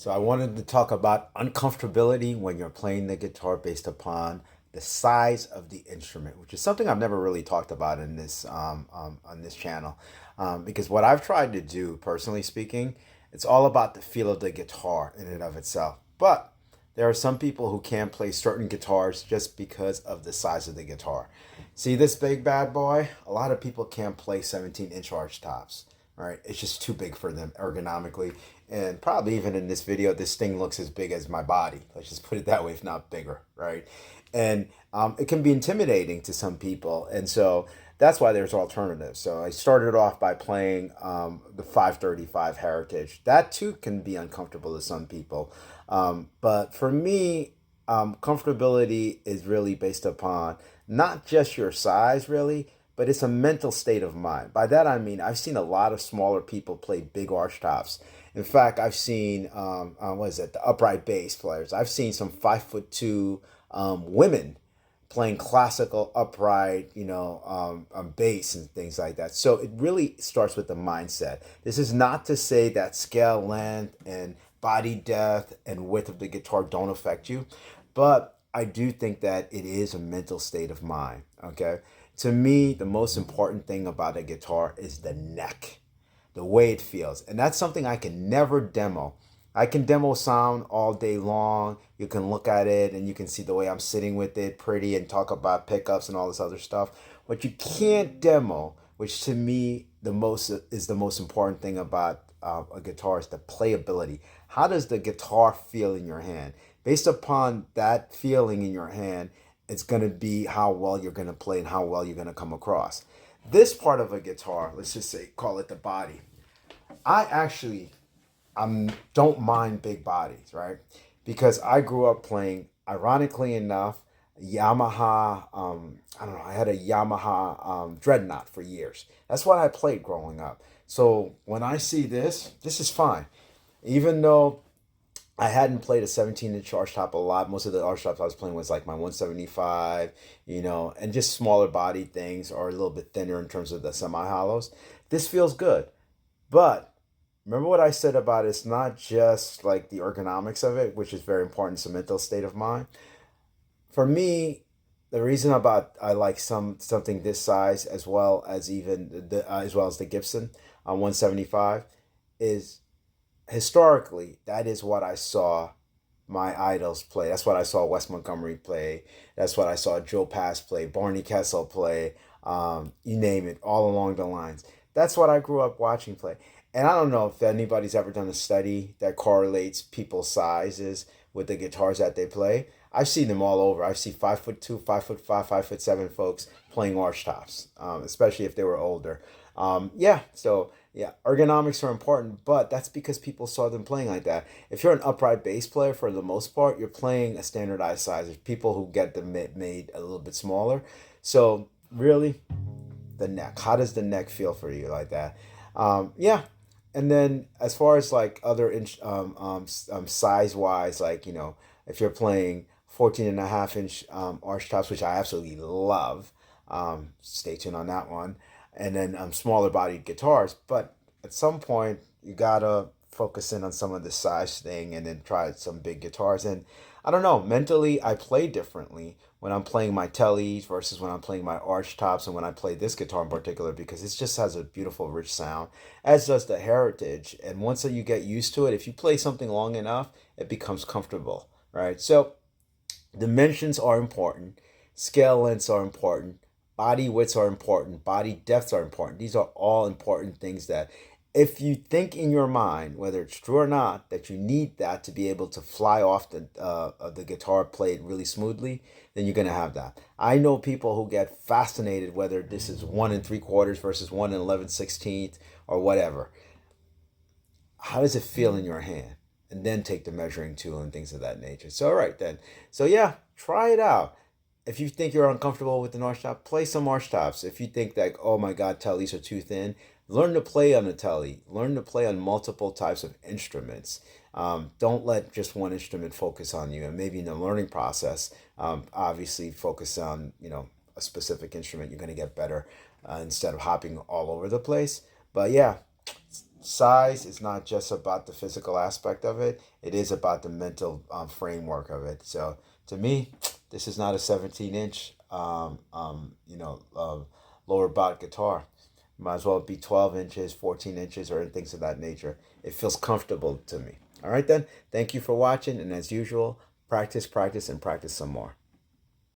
So I wanted to talk about uncomfortability when you're playing the guitar based upon the size of the instrument, which is something I've never really talked about in this on this channel. Because what I've tried to do, personally speaking, it's all about the feel of the guitar in and of itself. But there are some people who can't play certain guitars just because of the size of the guitar. See this big bad boy? A lot of people can't play 17-inch arch tops, right? It's just too big for them ergonomically. And probably even in this video, this thing looks as big as my body. Let's just put it that way, if not bigger, right? And it can be intimidating to some people. And so that's why there's alternatives. So I started off by playing the 535 Heritage. That too can be uncomfortable to some people. But for me, comfortability is really based upon not just your size, really, but it's a mental state of mind. By that I mean I've seen a lot of smaller people play big arch tops. In fact, I've seen what is it, the upright bass players. I've seen some 5'2" women playing classical upright, bass and things like that. So it really starts with the mindset. This is not to say that scale length and body depth and width of the guitar don't affect you, but I do think that it is a mental state of mind. Okay. To me, the most important thing about a guitar is the neck, the way it feels. And that's something I can never demo. I can demo sound all day long. You can look at it and you can see the way I'm sitting with it pretty and talk about pickups and all this other stuff. What you can't demo, which to me the most important thing about a guitar, is the playability. How does the guitar feel in your hand? Based upon that feeling in your hand, it's going to be how well you're going to play and how well you're going to come across. This part of a guitar, let's just say, call it the body. I actually don't mind big bodies, right? Because I grew up playing, ironically enough, Yamaha. I don't know. I had a Yamaha Dreadnought for years. That's what I played growing up. So when I see this is fine. Even though I hadn't played a 17-inch arch top a lot. Most of the arch tops I was playing was like my 175, and just smaller body things or a little bit thinner in terms of the semi hollows. This feels good. But remember what I said about it's not just like the ergonomics of it, which is very important. It's a mental state of mind. For me, the reason about I like something this size as well as even as well as the Gibson on 175 is historically, that is what I saw my idols play. That's what I saw Wes Montgomery play. That's what I saw Joe Pass play, Barney Kessel play, you name it, all along the lines. That's what I grew up watching play. And I don't know if anybody's ever done a study that correlates people's sizes with the guitars that they play. I've seen them all over. I've seen 5'2", 5'5", 5'7" folks playing arch tops, especially if they were older. So ergonomics are important, but that's because people saw them playing like that. If you're an upright bass player, for the most part, you're playing a standardized size. There's people who get them made a little bit smaller. So really, the neck. How does the neck feel for you like that? Yeah. And then as far as like other size wise, like, if you're playing 14.5-inch arch tops, which I absolutely love, stay tuned on that one. And then smaller bodied guitars. But at some point, you gotta focus in on some of the size thing and then try some big guitars. And I don't know, mentally, I play differently when I'm playing my tellies versus when I'm playing my arch tops and when I play this guitar in particular, because it just has a beautiful, rich sound, as does the Heritage. And once you get used to it, if you play something long enough, it becomes comfortable, right? So dimensions are important, scale lengths are important, body widths are important, body depths are important. These are all important things that if you think in your mind, whether it's true or not, that you need that to be able to fly off the guitar played really smoothly, then you're gonna have that. I know people who get fascinated whether this is 1 3/4 versus 1 11/16 or whatever. How does it feel in your hand? And then take the measuring tool and things of that nature. So all right then. So yeah, try it out. If you think you're uncomfortable with an arch top, play some arch tops. If you think that, oh my God, tellies are too thin, learn to play on a telly. Learn to play on multiple types of instruments. Don't let just one instrument focus on you. And maybe in the learning process, obviously focus on, a specific instrument. You're going to get better instead of hopping all over the place. But yeah, size is not just about the physical aspect of it. It is about the mental framework of it. So to me, this is not a 17-inch, lower bot guitar. Might as well be 12 inches, 14 inches, or things of that nature. It feels comfortable to me. All right, then. Thank you for watching. And as usual, practice, practice, and practice some more.